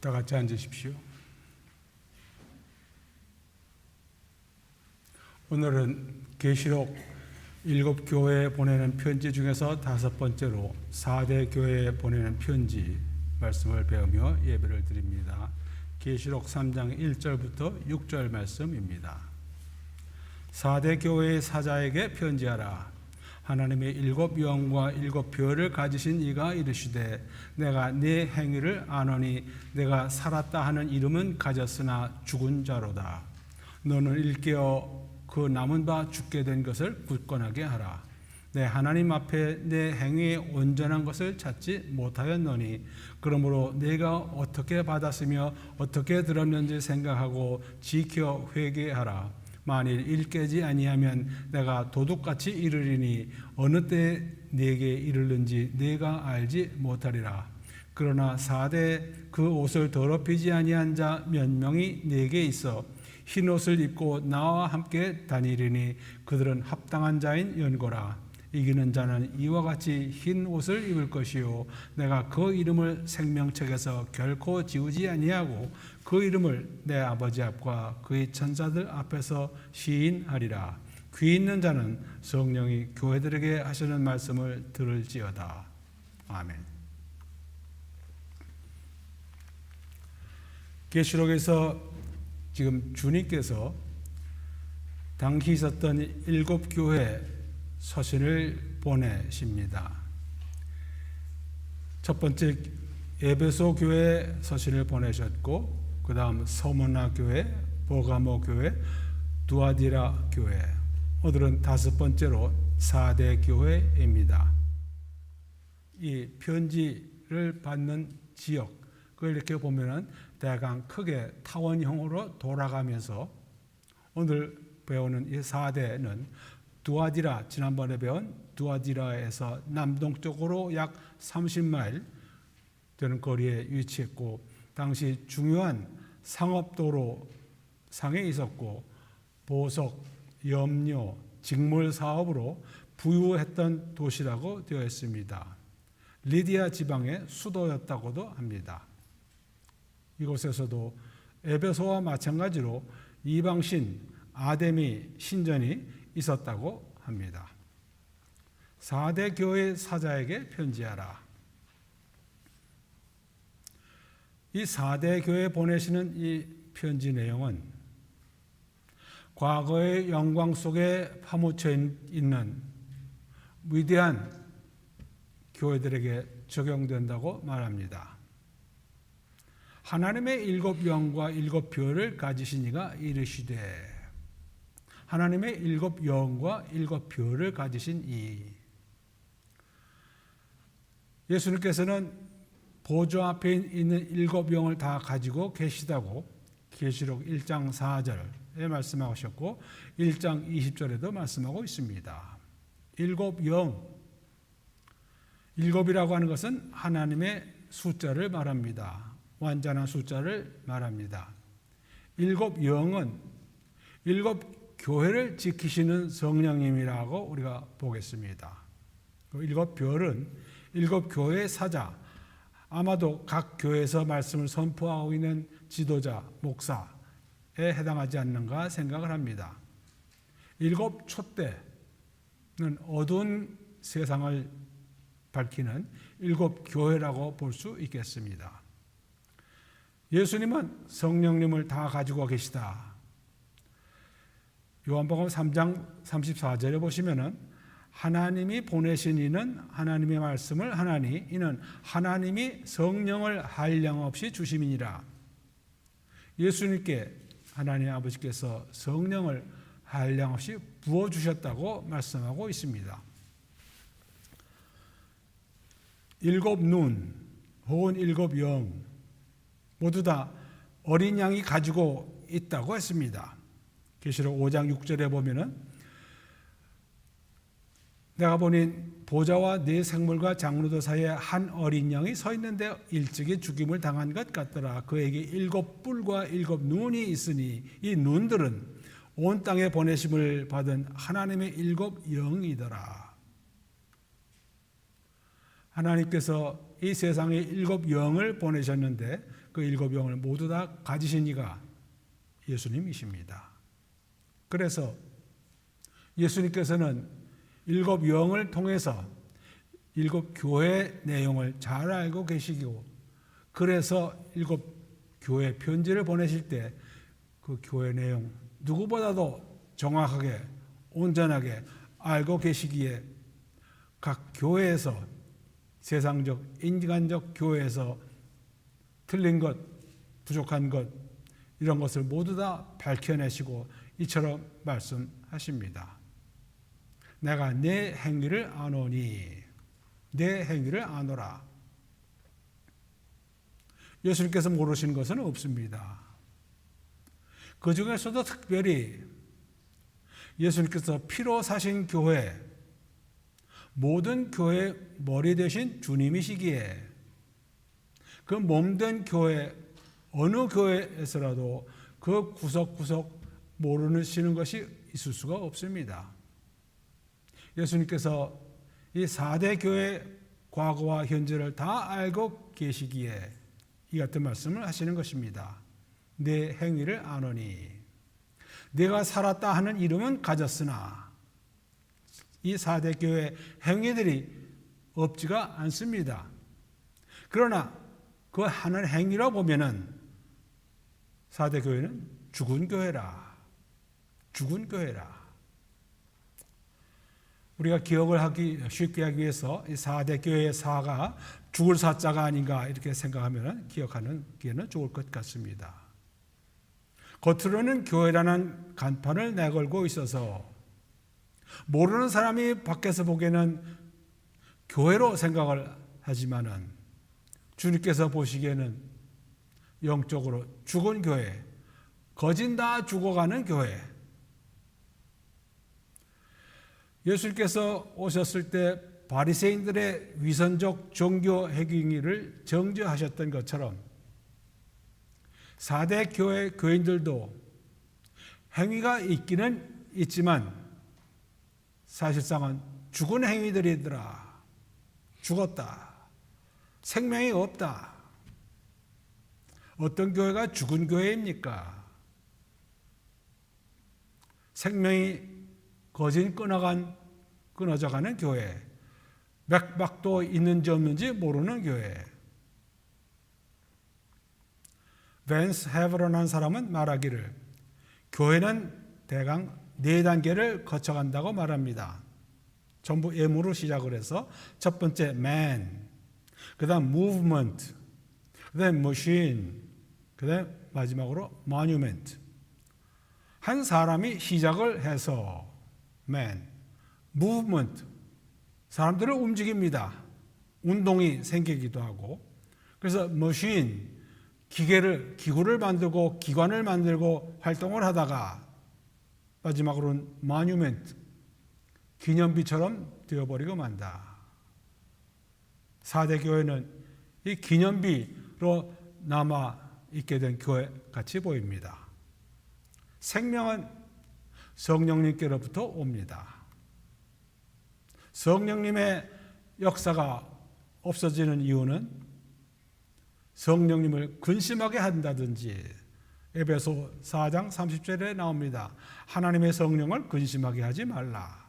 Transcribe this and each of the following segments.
다 같이 앉으십시오. 오늘은 계시록 7교회에 보내는 편지 중에서 5번째로 4대 교회에 보내는 편지 말씀을 배우며 예배를 드립니다. 계시록 3장 1절부터 6절 말씀입니다. 4대 교회의 사자에게 편지하라. 하나님의 7 영과 7 별을 가지신 이가 이르시되 내가 네 행위를 아노니 내가 살았다 하는 이름은 가졌으나 죽은 자로다. 너는 일깨어 그 남은 바 죽게 된 것을 굳건하게 하라. 내 하나님 앞에 내 행위의 온전한 것을 찾지 못하였노니 그러므로 내가 어떻게 받았으며 어떻게 들었는지 생각하고 지켜 회개하라. 만일 일깨지 아니하면 내가 도둑같이 이르리니 어느 때 네게 이르는지 네가 알지 못하리라. 그러나 4대 그 옷을 더럽히지 아니한 자 몇 명이 네게 있어 흰 옷을 입고 나와 함께 다니리니 그들은 합당한 자인 연고라. 이기는 자는 이와 같이 흰 옷을 입을 것이요 내가 그 이름을 생명책에서 결코 지우지 아니하고 그 이름을 내 아버지 앞과 그의 천사들 앞에서 시인하리라. 귀 있는 자는 성령이 교회들에게 하시는 말씀을 들을지어다. 아멘. 계시록에서 지금 주님께서 당시 있었던 7교회 서신을 보내십니다. 첫 번째 에베소 교회 서신을 보내셨고 그 다음 서문나 교회, 버가모 교회, 두아디라 교회, 오늘은 5번째로 4대 교회입니다. 이 편지를 받는 지역, 그걸 이렇게 보면은 대강 크게 타원형으로 돌아가면서 오늘 배우는 이 4대는 두아디라, 지난번에 배운 두아디라에서 남동쪽으로 약 30마일 되는 거리에 위치했고 당시 중요한 상업도로 상에 있었고 보석, 염료, 직물 사업으로 부유했던 도시라고 되어 있습니다. 리디아 지방의 수도였다고도 합니다. 이곳에서도 에베소와 마찬가지로 이방신 아데미 신전이 있었다고 합니다. 4대 교회 사자에게 편지하라. 이 4대 교회에 보내시는 이 편지 내용은 과거의 영광 속에 파묻혀 있는 위대한 교회들에게 적용된다고 말합니다. 하나님의 7 영과 7 별을 가지신 이가 이르시되 하나님의 7 영과 7 별을 가지신 이 예수님께서는 보좌 앞에 있는 7 영을 다 가지고 계시다고 계시록 1장 4절에 말씀하셨고 1장 20절에도 말씀하고 있습니다. 7 영, 7이라고 하는 것은 하나님의 숫자를 말합니다. 완전한 숫자를 말합니다. 7 영은 7 교회를 지키시는 성령님이라고 우리가 보겠습니다. 7 별은 7 교회의 사자, 아마도 각 교회에서 말씀을 선포하고 있는 지도자, 목사에 해당하지 않는가 생각을 합니다. 7 촛대는 어두운 세상을 밝히는 7 교회라고 볼 수 있겠습니다. 예수님은 성령님을 다 가지고 계시다. 요한복음 3장 34절에 보시면은 하나님이 보내신 이는 하나님의 말씀을 하나니 이는 하나님이 성령을 한량없이 주심이니라. 예수님께 하나님 아버지께서 성령을 한량없이 부어주셨다고 말씀하고 있습니다. 7 눈 혹은 7 영 모두 다 어린 양이 가지고 있다고 했습니다. 계시록 5장 6절에 보면은 내가 보니 보좌와 네 생물과 장로들 사이에 한 어린 양이 서 있는데 일찍이 죽임을 당한 것 같더라. 그에게 7 뿔과 7 눈이 있으니 이 눈들은 온 땅에 보내심을 받은 하나님의 7 영이더라. 하나님께서 이 세상에 7 영을 보내셨는데 그 7 영을 모두 다 가지신 이가 예수님이십니다. 그래서 예수님께서는 7 영을 통해서 7 교회 내용을 잘 알고 계시고, 그래서 7 교회 편지를 보내실 때 그 교회 내용 누구보다도 정확하게 온전하게 알고 계시기에 각 교회에서, 세상적 인간적 교회에서 틀린 것, 부족한 것, 이런 것을 모두 다 밝혀내시고 이처럼 말씀하십니다. 내가 내 행위를 아노니, 내 행위를 아노라. 예수님께서 모르시는 것은 없습니다. 그 중에서도 특별히 예수님께서 피로 사신 교회, 모든 교회의 머리 되신 주님이시기에 그 몸된 교회, 어느 교회에서라도 그 구석구석 모르시는 것이 있을 수가 없습니다. 예수님께서 이 4대 교회 과거와 현재를 다 알고 계시기에 이 같은 말씀을 하시는 것입니다. 내 행위를 아노니, 내가 살았다 하는 이름은 가졌으나 이 4대 교회 행위들이 없지가 않습니다. 그러나 그 하는 행위로 보면은 4대 교회는 죽은 교회라, 죽은 교회라. 우리가 기억을 쉽게 하기 위해서 이 4대 교회의 사가 죽을 사자가 아닌가 이렇게 생각하면 기억하는 기회는 좋을 것 같습니다. 겉으로는 교회라는 간판을 내걸고 있어서 모르는 사람이 밖에서 보기에는 교회로 생각을 하지만은 주님께서 보시기에는 영적으로 죽은 교회, 거진 다 죽어가는 교회. 예수님께서 오셨을 때 바리새인들의 위선적 종교 행위를 정죄하셨던 것처럼 4대 교회 교인들도 행위가 있기는 있지만 사실상은 죽은 행위들이더라. 죽었다. 생명이 없다. 어떤 교회가 죽은 교회입니까? 생명이 거진 끊어져가는 교회. 맥박도 있는지 없는지 모르는 교회. 벤스 헤버런한 사람은 말하기를 교회는 대강 4단계를 거쳐간다고 말합니다. 전부 M으로 시작을 해서 첫 번째 man, 그 다음 movement, 그 다음 machine, 그 다음 마지막으로 monument. 한 사람이 시작을 해서 man, movement, 사람들을 움직입니다. 운동이 생기기도 하고, 그래서 machine, 기구를 만들고 기관을 만들고 활동을 하다가 마지막으로는 monument, 기념비처럼 되어버리고 만다. 4대 교회는 이 기념비로 남아있게 된 교회 같이 보입니다. 생명은 성령님께로부터 옵니다. 성령님의 역사가 없어지는 이유는 성령님을 근심하게 한다든지, 에베소 4장 30절에 나옵니다. 하나님의 성령을 근심하게 하지 말라.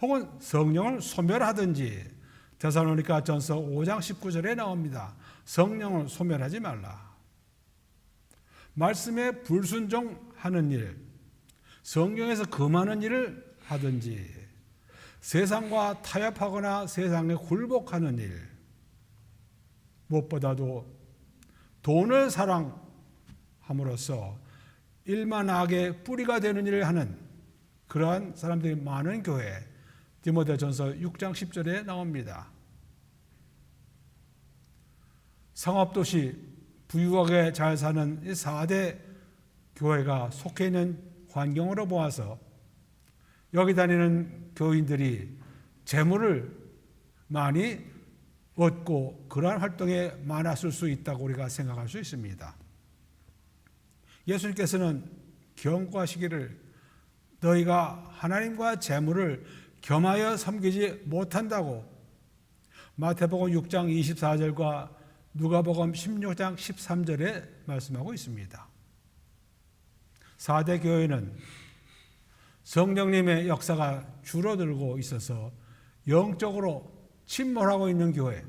혹은 성령을 소멸하든지, 데살로니가 전서 5장 19절에 나옵니다. 성령을 소멸하지 말라. 말씀에 불순종하는 일, 성령에서 금하는 일을 하든지, 세상과 타협하거나 세상에 굴복하는 일, 무엇보다도 돈을 사랑함으로써 일만 악의 뿌리가 되는 일을 하는 그러한 사람들이 많은 교회, 디모데전서 6장 10절에 나옵니다. 상업도시 부유하게 잘 사는 이 4대 교회가 속해 있는 환경으로 보아서 여기 다니는 교인들이 재물을 많이 얻고 그러한 활동에 많았을 수 있다고 우리가 생각할 수 있습니다. 예수님께서는 경고하시기를 너희가 하나님과 재물을 겸하여 섬기지 못한다고, 마태복음 6장 24절과 누가복음 16장 13절에 말씀하고 있습니다. 4대 교회는 성령님의 역사가 줄어들고 있어서 영적으로 침몰하고 있는 교회,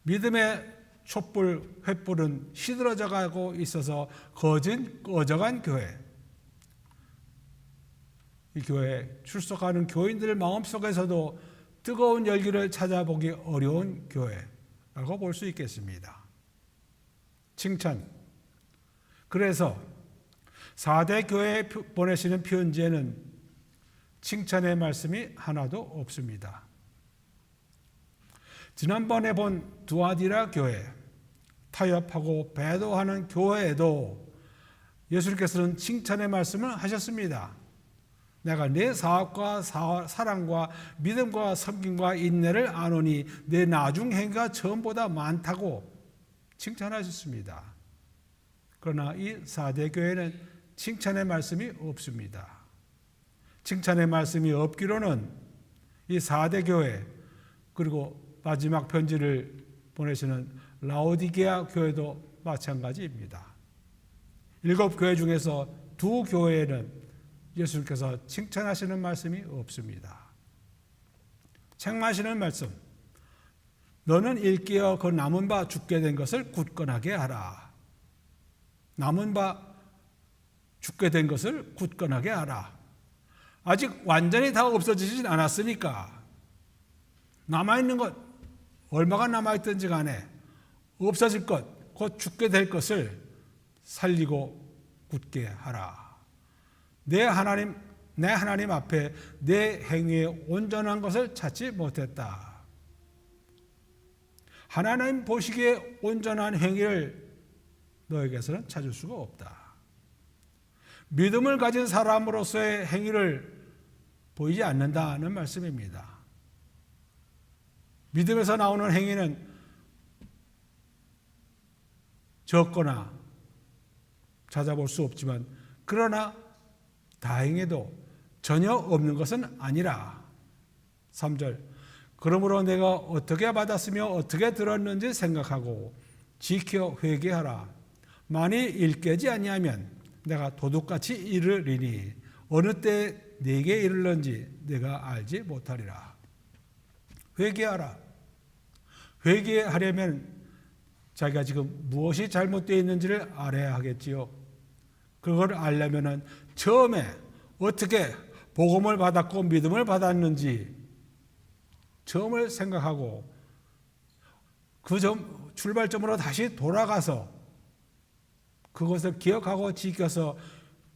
믿음의 촛불, 횃불은 시들어져 가고 있어서 꺼져간 교회, 이 교회에 출석하는 교인들 마음속에서도 뜨거운 열기를 찾아보기 어려운 교회라고 볼 수 있겠습니다. 칭찬. 그래서 4대 교회에 보내시는 편지에는 칭찬의 말씀이 하나도 없습니다. 지난번에 본 두아디라 교회, 타협하고 배도하는 교회에도 예수님께서는 칭찬의 말씀을 하셨습니다. 내가 내 사업과 사랑과 믿음과 섬김과 인내를 아노니 내 나중 행위가 처음보다 많다고 칭찬하셨습니다. 그러나 이 4대 교회는 칭찬의 말씀이 없습니다. 칭찬의 말씀이 없기로는 이 4대 교회, 그리고 마지막 편지를 보내시는 라오디게아 교회도 마찬가지입니다. 7교회 중에서 2교회에는 예수님께서 칭찬하시는 말씀이 없습니다. 책망하시는 말씀, 너는 일깨어 그 남은 바 죽게 된 것을 굳건하게 하라. 남은 바 죽게 된 것을 굳건하게 하라. 아직 완전히 다 없어지진 않았으니까 남아있는 것, 얼마가 남아있든지 간에 없어질 것, 곧 죽게 될 것을 살리고 굳게 하라. 내 하나님 앞에 내 행위에 온전한 것을 찾지 못했다. 하나님 보시기에 온전한 행위를 너에게서는 찾을 수가 없다. 믿음을 가진 사람으로서의 행위를 보이지 않는다는 말씀입니다. 믿음에서 나오는 행위는 적거나 찾아볼 수 없지만, 그러나 다행히도 전혀 없는 것은 아니라. 3절, 그러므로 내가 어떻게 받았으며 어떻게 들었는지 생각하고 지켜 회개하라. 만일 일깨지 아니하면 내가 도둑같이 이르리니 어느 때 내게 이르는지 내가 알지 못하리라. 회개하라. 회개하려면 자기가 지금 무엇이 잘못되어 있는지를 알아야 하겠지요. 그걸 알려면은 처음에 어떻게 복음을 받았고 믿음을 받았는지 처음을 생각하고 그 출발점으로 다시 돌아가서 그것을 기억하고 지켜서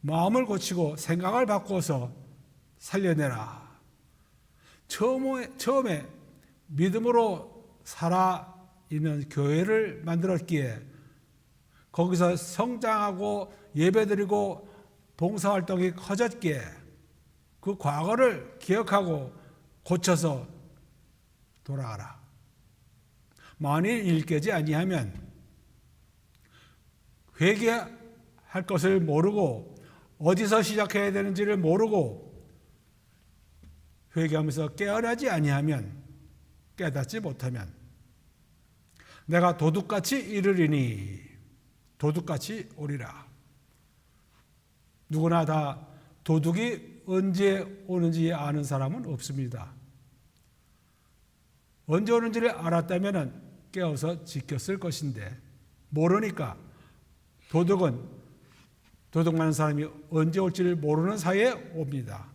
마음을 고치고 생각을 바꿔서 살려내라. 처음에 믿음으로 살아있는 교회를 만들었기에 거기서 성장하고 예배드리고 봉사활동이 커졌기에 그 과거를 기억하고 고쳐서 돌아가라. 만일 일깨지 아니하면 회개할 것을 모르고 어디서 시작해야 되는지를 모르고 회개하면서 깨어나지 아니하면, 깨닫지 못하면 내가 도둑같이 이르리니 도둑같이 오리라. 누구나 다 도둑이 언제 오는지 아는 사람은 없습니다. 언제 오는지를 알았다면 깨어서 지켰을 것인데 모르니까 도둑 많은 사람이 언제 올지를 모르는 사이에 옵니다.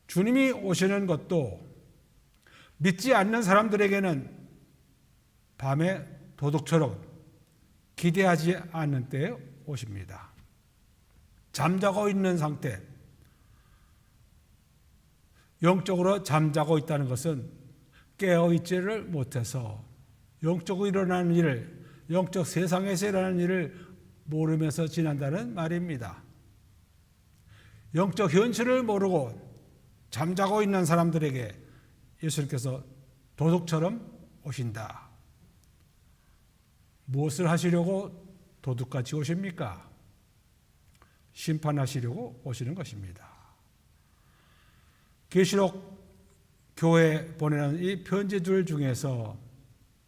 주님이 오시는 것도 믿지 않는 사람들에게는 밤에 도둑처럼 기대하지 않는 때에 오십니다. 잠자고 있는 상태, 영적으로 잠자고 있다는 것은 깨어있지를 못해서 영적으로 일어나는 일을, 영적 세상에서 일어나는 일을 모르면서 지난다는 말입니다. 영적 현실을 모르고 잠자고 있는 사람들에게 예수님께서 도둑처럼 오신다. 무엇을 하시려고 도둑같이 오십니까? 심판하시려고 오시는 것입니다. 계시록 교회에 보내는 이 편지들 중에서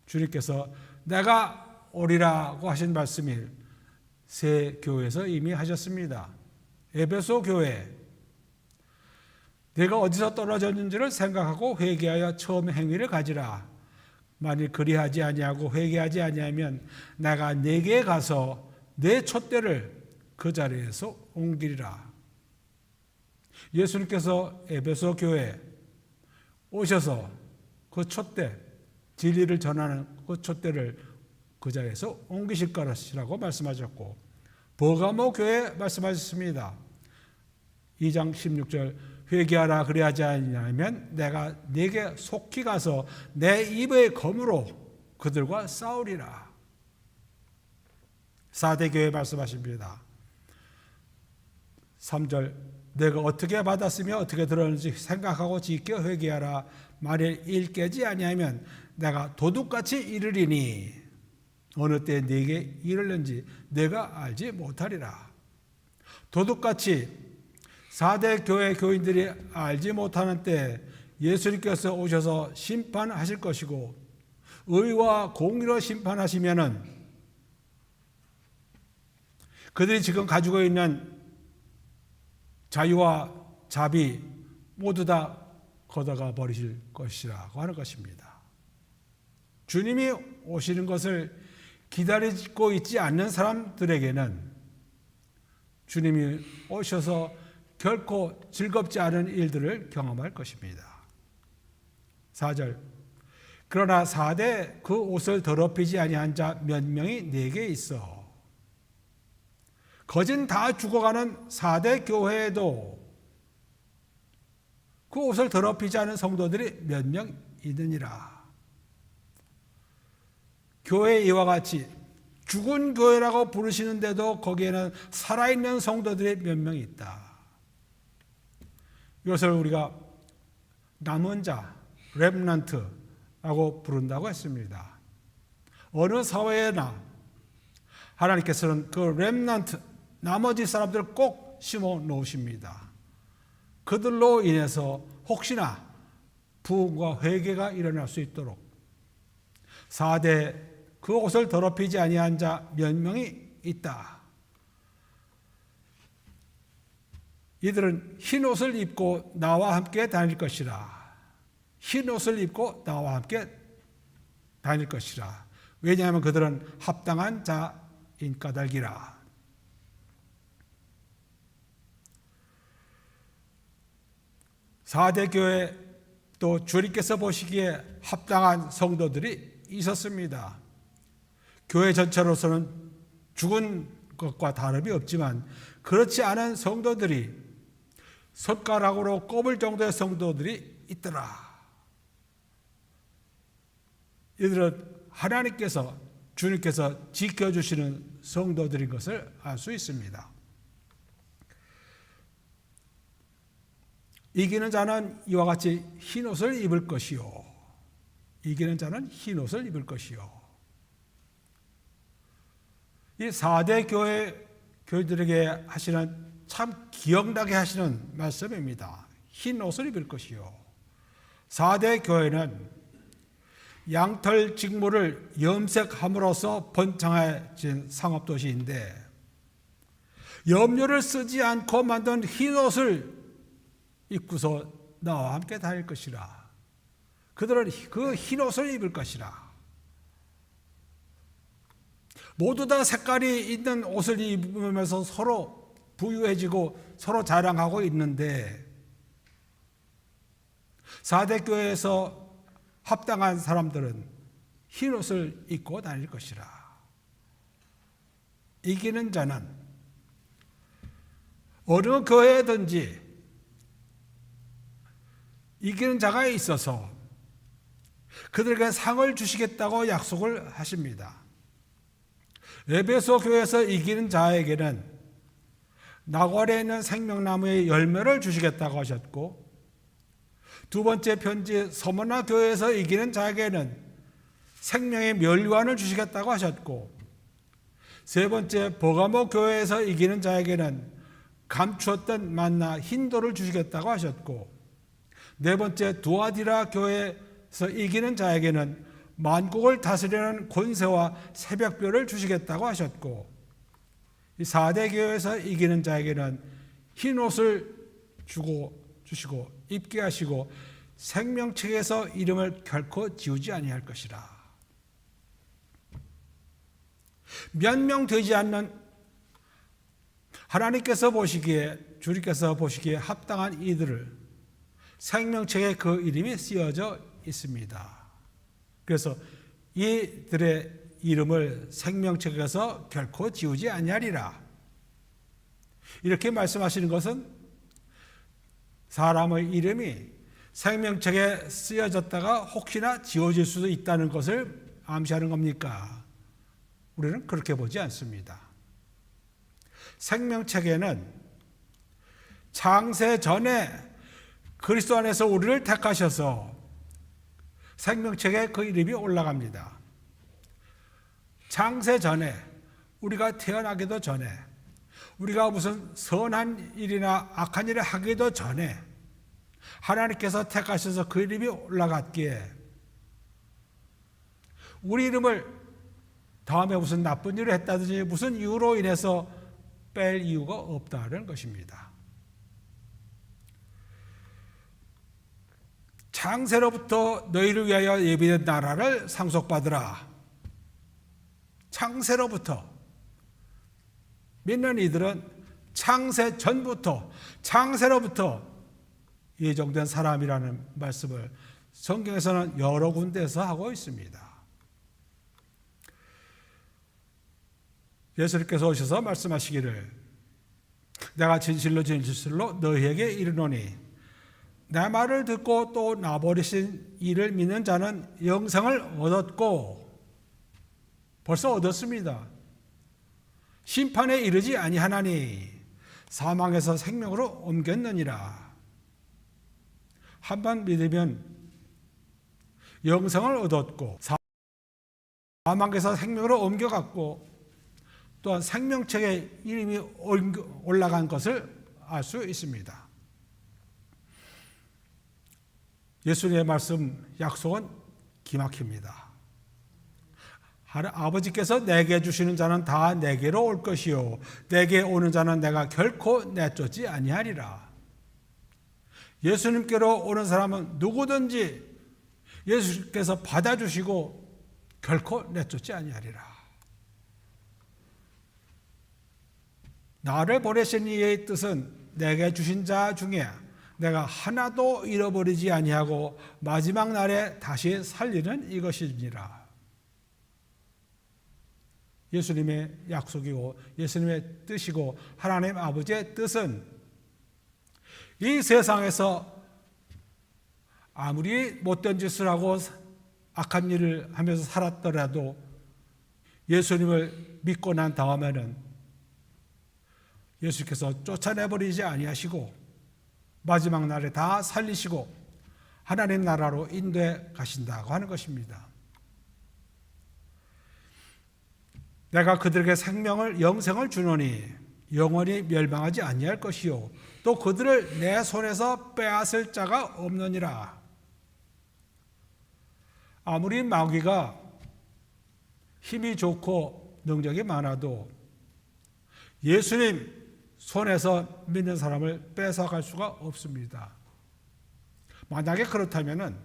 주님께서 내가 오리라고 하신 말씀이 새 교회에서 이미 하셨습니다. 에베소 교회, 내가 어디서 떨어졌는지를 생각하고 회개하여 처음 행위를 가지라. 만일 그리하지 아니하고 회개하지 아니하면 내가 네게 가서 내 촛대를 그 자리에서 옮기리라. 예수님께서 에베소 교회에 오셔서 그 촛대, 진리를 전하는 그 촛대를 그 자리에서 옮기실 것이라고 말씀하셨고, 버가모 교회에 말씀하셨습니다. 2장 16절, 회개하라 그리하지 아니하면 내가 네게 속히 가서 내 입의 검으로 그들과 싸우리라. 4대 교회에 말씀하십니다. 3절, 내가 어떻게 받았으며 어떻게 들었는지 생각하고 지켜 회개하라. 만일 일 깨지 아니하면 내가 도둑같이 이르리니 어느 때 네게 이르는지 내가 알지 못하리라. 도둑같이 4대 교회 교인들이 알지 못하는 때 예수님께서 오셔서 심판하실 것이고, 의와 공의로 심판하시면은 그들이 지금 가지고 있는 자유와 자비 모두 다 걷어가 버리실 것이라고 하는 것입니다. 주님이 오시는 것을 기다리고 있지 않는 사람들에게는 주님이 오셔서 결코 즐겁지 않은 일들을 경험할 것입니다. 4절, 그러나 4대 그 옷을 더럽히지 아니한 자 몇 명이 내게 있어. 거진 다 죽어가는 4대 교회에도 그 옷을 더럽히지 않은 성도들이 몇 명 있느니라. 교회 이와 같이 죽은 교회라고 부르시는데도 거기에는 살아있는 성도들이 몇 명 있다. 이것을 우리가 남은 자, 렘넌트라고 부른다고 했습니다. 어느 사회나 하나님께서는 그 렘넌트, 나머지 사람들을 꼭 심어 놓으십니다. 그들로 인해서 혹시나 부흥과 회개가 일어날 수 있도록 4대 그 옷을 더럽히지 아니한 자 몇 명이 있다. 이들은 흰 옷을 입고 나와 함께 다닐 것이라. 흰 옷을 입고 나와 함께 다닐 것이라. 왜냐하면 그들은 합당한 자인 까닭이라. 사대 교회 또 주님께서 보시기에 합당한 성도들이 있었습니다. 교회 전체로서는 죽은 것과 다름이 없지만 그렇지 않은 성도들이 손가락으로 꼽을 정도의 성도들이 있더라. 이들은 하나님께서, 주님께서 지켜주시는 성도들인 것을 알 수 있습니다. 이기는 자는 이와 같이 흰 옷을 입을 것이요. 이기는 자는 흰 옷을 입을 것이요. 이 4대 교회들에게 하시는 참 기억나게 하시는 말씀입니다. 흰 옷을 입을 것이요. 4대 교회는 양털 직물을 염색함으로써 번창해진 상업도시인데 염료를 쓰지 않고 만든 흰 옷을 입고서 나와 함께 다닐 것이라. 그들은 그 흰 옷을 입을 것이라. 모두 다 색깔이 있는 옷을 입으면서 서로 부유해지고 서로 자랑하고 있는데 4대 교회에서 합당한 사람들은 흰 옷을 입고 다닐 것이라. 이기는 자는 어느 교회든지 이기는 자가 있어서 그들에게 상을 주시겠다고 약속을 하십니다. 에베소 교회에서 이기는 자에게는 나골에 있는 생명나무의 열매를 주시겠다고 하셨고, 두 번째 편지 서머나 교회에서 이기는 자에게는 생명의 멸관을 주시겠다고 하셨고, 세 번째 버가모 교회에서 이기는 자에게는 감추었던 만나 흰돌을 주시겠다고 하셨고, 네 번째, 두아디라 교회에서 이기는 자에게는 만국을 다스리는 권세와 새벽별을 주시겠다고 하셨고, 이 4대 교회에서 이기는 자에게는 흰 옷을 주시고 입게 하시고 생명책에서 이름을 결코 지우지 아니할 것이라. 몇 명 되지 않는 하나님께서 보시기에, 주님께서 보시기에 합당한 이들을 생명책에 그 이름이 쓰여져 있습니다. 그래서 이들의 이름을 생명책에서 결코 지우지 아니하리라. 이렇게 말씀하시는 것은 사람의 이름이 생명책에 쓰여졌다가 혹시나 지워질 수도 있다는 것을 암시하는 겁니까? 우리는 그렇게 보지 않습니다. 생명책에는 창세 전에 그리스도 안에서 우리를 택하셔서 생명책에 그 이름이 올라갑니다. 창세 전에, 우리가 태어나기도 전에, 우리가 무슨 선한 일이나 악한 일을 하기도 전에 하나님께서 택하셔서 그 이름이 올라갔기에 우리 이름을 다음에 무슨 나쁜 일을 했다든지 무슨 이유로 인해서 뺄 이유가 없다는 것입니다. 창세로부터 너희를 위하여 예비된 나라를 상속받으라. 창세로부터. 믿는 이들은 창세 전부터, 창세로부터 예정된 사람이라는 말씀을 성경에서는 여러 군데에서 하고 있습니다. 예수님께서 오셔서 말씀하시기를 내가 진실로 진실로 너희에게 이르노니 내 말을 듣고 또 나버리신 이를 믿는 자는 영생을 얻었고, 벌써 얻었습니다. 심판에 이르지 아니하나니 사망에서 생명으로 옮겼느니라. 한번 믿으면 영생을 얻었고 사망에서 생명으로 옮겨갔고 또한 생명책에 이름이 올라간 것을 알 수 있습니다. 예수님의 말씀 약속은 기막힙니다. 아버지께서 내게 주시는 자는 다 내게로 올 것이요 내게 오는 자는 내가 결코 내쫓지 아니하리라. 예수님께로 오는 사람은 누구든지 예수님께서 받아주시고 결코 내쫓지 아니하리라. 나를 보내신 이의 뜻은 내게 주신 자 중에 내가 하나도 잃어버리지 아니하고 마지막 날에 다시 살리는 이것이니라. 예수님의 약속이고 예수님의 뜻이고 하나님 아버지의 뜻은 이 세상에서 아무리 못된 짓을 하고 악한 일을 하면서 살았더라도 예수님을 믿고 난 다음에는 예수께서 쫓아내버리지 아니하시고 마지막 날에 다 살리시고 하나님 나라로 인도해 가신다고 하는 것입니다. 내가 그들에게 생명을 영생을 주노니 영원히 멸망하지 아니할 것이요 또 그들을 내 손에서 빼앗을 자가 없느니라. 아무리 마귀가 힘이 좋고 능력이 많아도 예수님 손에서 믿는 사람을 뺏어갈 수가 없습니다. 만약에 그렇다면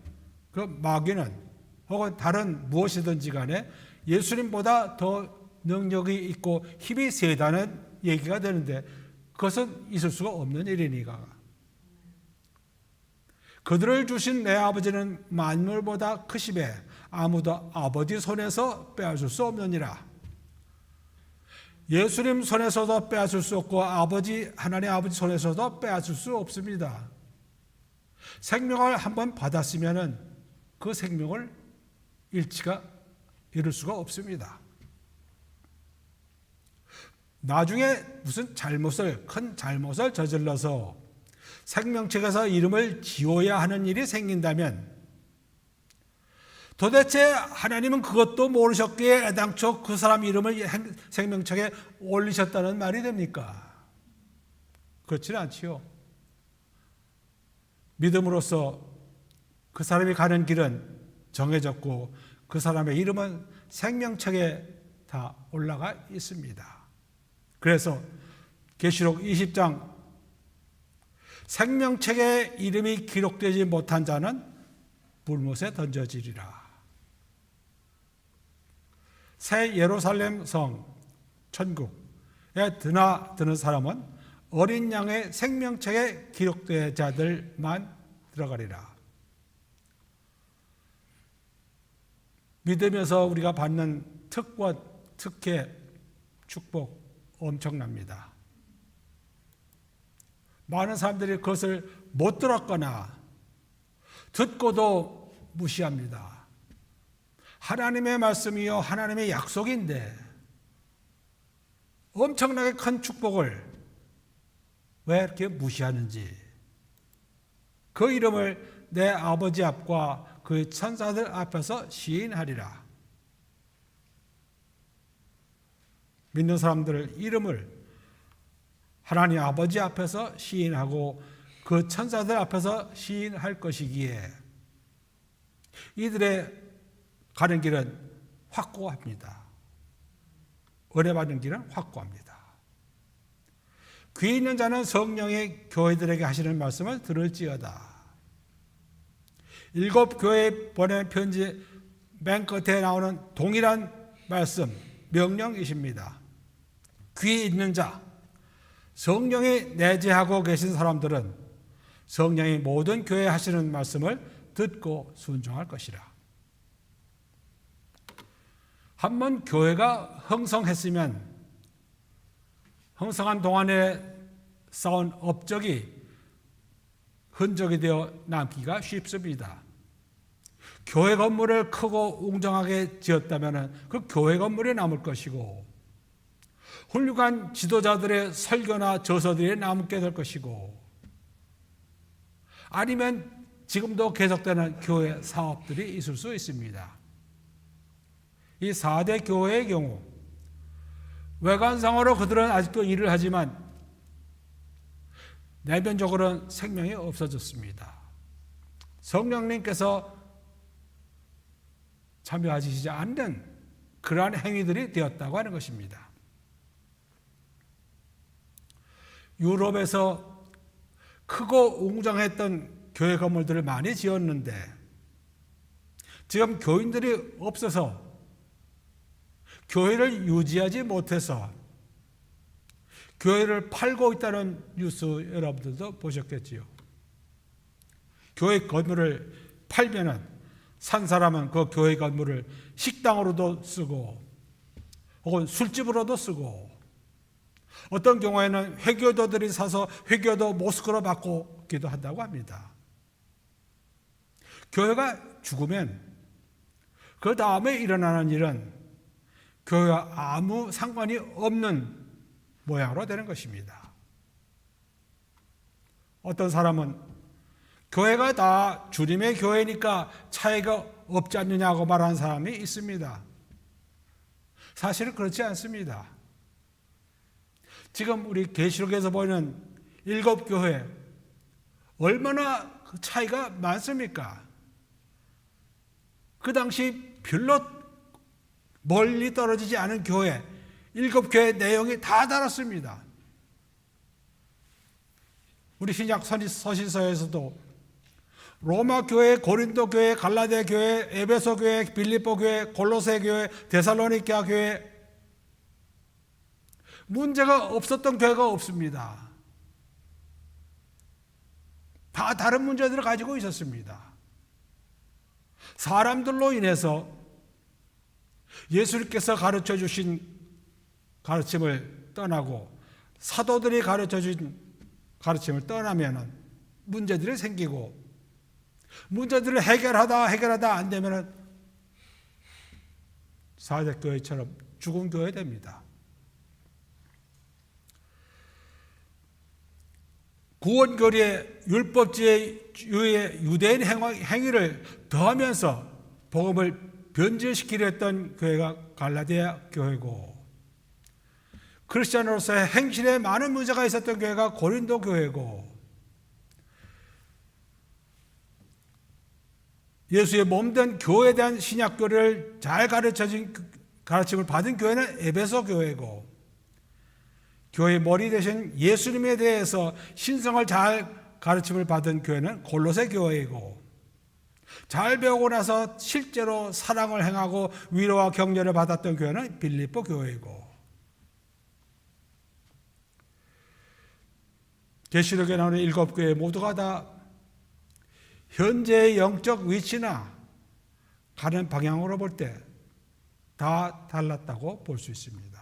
그 마귀는 혹은 다른 무엇이든지 간에 예수님보다 더 능력이 있고 힘이 세다는 얘기가 되는데 그것은 있을 수가 없는 일이니까. 그들을 주신 내 아버지는 만물보다 크시매 아무도 아버지 손에서 빼앗을 수 없느니라. 예수님 손에서도 빼앗을 수 없고 하나님 아버지 손에서도 빼앗을 수 없습니다. 생명을 한번 받았으면 그 생명을 잃을 수가 없습니다. 나중에 무슨 큰 잘못을 저질러서 생명책에서 이름을 지워야 하는 일이 생긴다면 도대체 하나님은 그것도 모르셨기에 애당초 그 사람 이름을 생명책에 올리셨다는 말이 됩니까? 그렇지는 않지요. 믿음으로써 그 사람이 가는 길은 정해졌고 그 사람의 이름은 생명책에 다 올라가 있습니다. 그래서 계시록 20장 생명책에 이름이 기록되지 못한 자는 불못에 던져지리라. 새 예루살렘 성 천국에 드는 사람은 어린 양의 생명책에 기록된 자들만 들어가리라. 믿으면서 우리가 받는 특권, 특혜, 축복 엄청납니다. 많은 사람들이 그것을 못 들었거나 듣고도 무시합니다. 하나님의 말씀이요 하나님의 약속인데 엄청나게 큰 축복을 왜 이렇게 무시하는지, 그 이름을 내 아버지 앞과 그 천사들 앞에서 시인하리라. 믿는 사람들 이름을 하나님 아버지 앞에서 시인하고 그 천사들 앞에서 시인할 것이기에 이들의 가는 길은 확고합니다. 은혜 받는 길은 확고합니다. 귀 있는 자는 성령이 교회들에게 하시는 말씀을 들을지어다. 7 교회에 보낸 편지 맨 끝에 나오는 동일한 말씀, 명령이십니다. 귀 있는 자, 성령이 내재하고 계신 사람들은 성령이 모든 교회에 하시는 말씀을 듣고 순종할 것이라. 한번 교회가 흥성했으면 흥성한 동안에 쌓은 업적이 흔적이 되어 남기가 쉽습니다. 교회 건물을 크고 웅장하게 지었다면 그 교회 건물이 남을 것이고, 훌륭한 지도자들의 설교나 저서들이 남게 될 것이고, 아니면 지금도 계속되는 교회 사업들이 있을 수 있습니다. 이 4대 교회의 경우 외관상으로 그들은 아직도 일을 하지만 내면적으로는 생명이 없어졌습니다. 성령님께서 참여하시지 않는 그러한 행위들이 되었다고 하는 것입니다. 유럽에서 크고 웅장했던 교회 건물들을 많이 지었는데 지금 교인들이 없어서 교회를 유지하지 못해서 교회를 팔고 있다는 뉴스 여러분들도 보셨겠지요. 교회 건물을 팔면은 산 사람은 그 교회 건물을 식당으로도 쓰고 혹은 술집으로도 쓰고, 어떤 경우에는 회교도들이 사서 회교도 모스크로 바꾸기도 한다고 합니다. 교회가 죽으면 그 다음에 일어나는 일은 교회와 아무 상관이 없는 모양으로 되는 것입니다. 어떤 사람은 교회가 다 주님의 교회니까 차이가 없지 않느냐고 말하는 사람이 있습니다. 사실은 그렇지 않습니다. 지금 우리 계시록에서 보이는 7 교회 얼마나 차이가 많습니까? 그 당시 별로 멀리 떨어지지 않은 교회 7 교회 내용이 다 다릅니다. 우리 신약 서신서에서도 로마 교회, 고린도 교회, 갈라디아 교회, 에베소 교회, 빌립보 교회, 골로새 교회, 데살로니가 교회, 문제가 없었던 교회가 없습니다. 다 다른 문제들을 가지고 있었습니다. 사람들로 인해서 예수님께서 가르쳐 주신 가르침을 떠나고 사도들이 가르쳐 주신 가르침을 떠나면 문제들이 생기고, 문제들을 해결하다 안 되면 4대 교회처럼 죽은 교회 됩니다. 구원교리의 율법주의 유대인 행위를 더하면서 복음을 변질시키려 했던 교회가 갈라디아 교회고, 크리스천으로서의 행실에 많은 문제가 있었던 교회가 고린도 교회고, 예수의 몸된 교회에 대한 신약교리를 잘 가르침을 받은 교회는 에베소 교회고, 교회의 머리 되신 예수님에 대해서 신성을 잘 가르침을 받은 교회는 골로새 교회이고, 잘 배우고 나서 실제로 사랑을 행하고 위로와 격려를 받았던 교회는 빌립보 교회이고, 계시록에 나오는 7교회 모두가 다 현재의 영적 위치나 가는 방향으로 볼 때 다 달랐다고 볼 수 있습니다.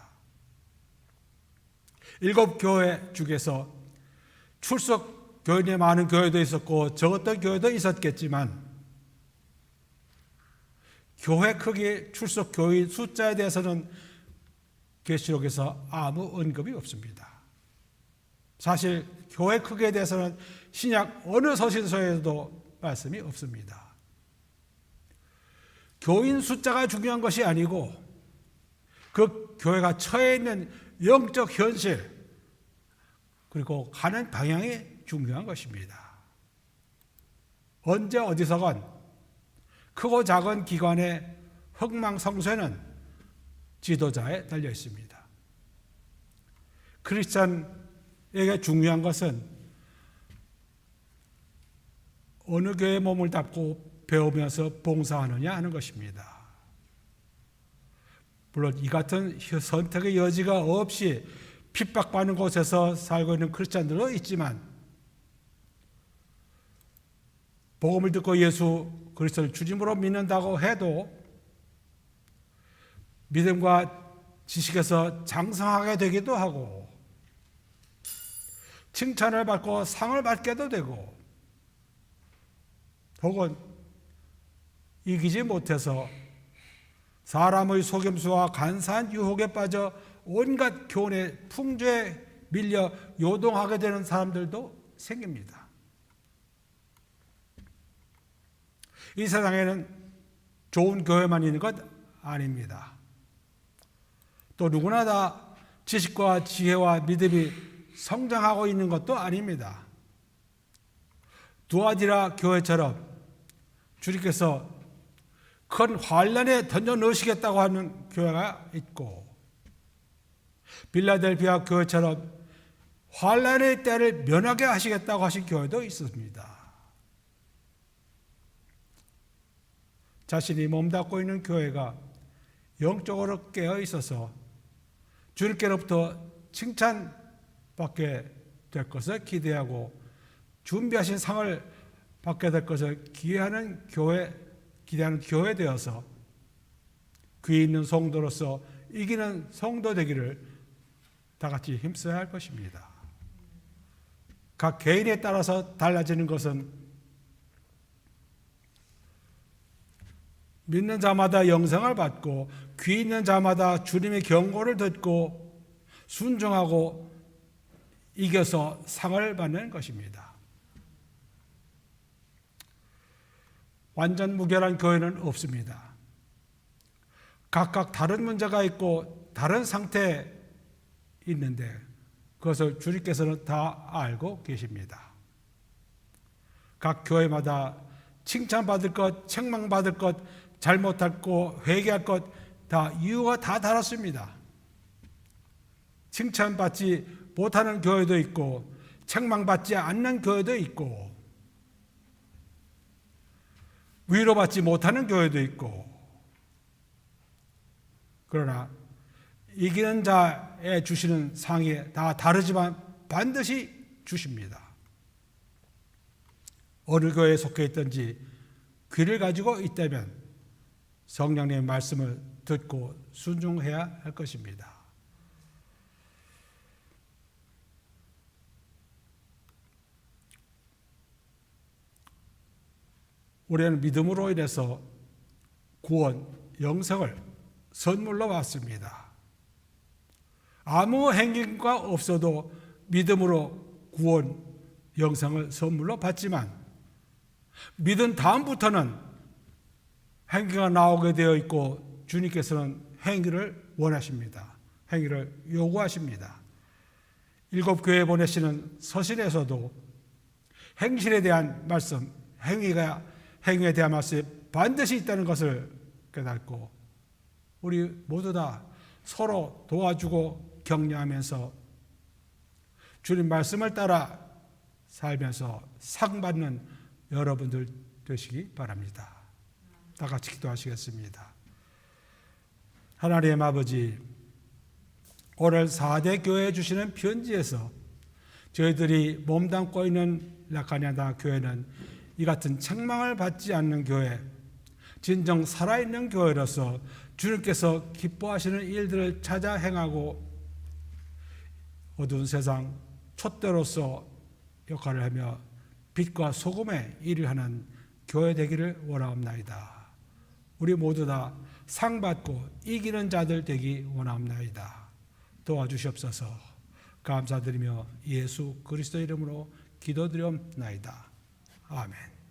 7교회 중에서 출석 교인이 많은 교회도 있었고 적었던 교회도 있었겠지만, 교회 크기, 출석 교인 숫자에 대해서는 계시록에서 아무 언급이 없습니다. 사실 교회 크기에 대해서는 신약 어느 서신서에도 말씀이 없습니다. 교인 숫자가 중요한 것이 아니고 그 교회가 처해 있는 영적 현실, 그리고 가는 방향이 중요한 것입니다. 언제 어디서건 크고 작은 기관의 흥망성쇠는 지도자에 달려 있습니다. 크리스찬에게 중요한 것은 어느 교회에 몸을 담고 배우면서 봉사하느냐 하는 것입니다. 물론 이 같은 선택의 여지가 없이 핍박받는 곳에서 살고 있는 크리스찬들도 있지만, 복음을 듣고 예수 그리스도를 주님으로 믿는다고 해도 믿음과 지식에서 장성하게 되기도 하고, 칭찬을 받고 상을 받게도 되고, 혹은 이기지 못해서 사람의 속임수와 간사한 유혹에 빠져 온갖 교훈의 풍조에 밀려 요동하게 되는 사람들도 생깁니다. 이 세상에는 좋은 교회만 있는 것 아닙니다. 또 누구나 다 지식과 지혜와 믿음이 성장하고 있는 것도 아닙니다. 두아디라 교회처럼 주님께서 큰 환란에 던져 넣으시겠다고 하는 교회가 있고, 빌라델피아 교회처럼 환란의 때를 면하게 하시겠다고 하신 교회도 있습니다. 자신이 몸담고 있는 교회가 영적으로 깨어 있어서 주님께로부터 칭찬받게 될 것을 기대하고 준비하신 상을 받게 될 것을 기대하는 교회 되어서 귀 있는 성도로서 이기는 성도 되기를 다 같이 힘써야 할 것입니다. 각 개인에 따라서 달라지는 것은 믿는 자마다 영생을 받고 귀 있는 자마다 주님의 경고를 듣고 순종하고 이겨서 상을 받는 것입니다. 완전 무결한 교회는 없습니다. 각각 다른 문제가 있고 다른 상태에 있는데 그것을 주님께서는 다 알고 계십니다. 각 교회마다 칭찬받을 것, 책망받을 것, 잘못할 것, 회개할 것, 다 이유가 다 다릅니다. 칭찬받지 못하는 교회도 있고 책망받지 않는 교회도 있고 위로받지 못하는 교회도 있고, 그러나 이기는 자에 주시는 상이 다 다르지만 반드시 주십니다. 어느 교회에 속해 있든지 귀를 가지고 있다면 성령님의 말씀을 듣고 순종해야 할 것입니다. 우리는 믿음으로 인해서 구원, 영생을 선물로 받습니다. 아무 행위가 없어도 믿음으로 구원, 영생을 선물로 받지만 믿은 다음부터는 행위가 나오게 되어 있고 주님께서는 행위를 원하십니다. 행위를 요구하십니다. 7교회에 보내시는 서신에서도 행실에 대한 말씀, 행위에 대한 말씀이 반드시 있다는 것을 깨닫고 우리 모두 다 서로 도와주고 격려하면서 주님 말씀을 따라 살면서 상 받는 여러분들 되시기 바랍니다. 다 같이 기도하시겠습니다. 하나님 아버지, 오늘 4대 교회에 주시는 편지에서 저희들이 몸담고 있는 라카냐다 교회는 이 같은 책망을 받지 않는 교회, 진정 살아있는 교회로서 주님께서 기뻐하시는 일들을 찾아 행하고 어두운 세상 촛대로서 역할을 하며 빛과 소금의 일을 하는 교회 되기를 원하옵나이다. 우리 모두 다 상 받고 이기는 자들 되기 원하옵나이다. 도와주시옵소서. 감사드리며 예수 그리스도 이름으로 기도드리옵나이다. 아멘.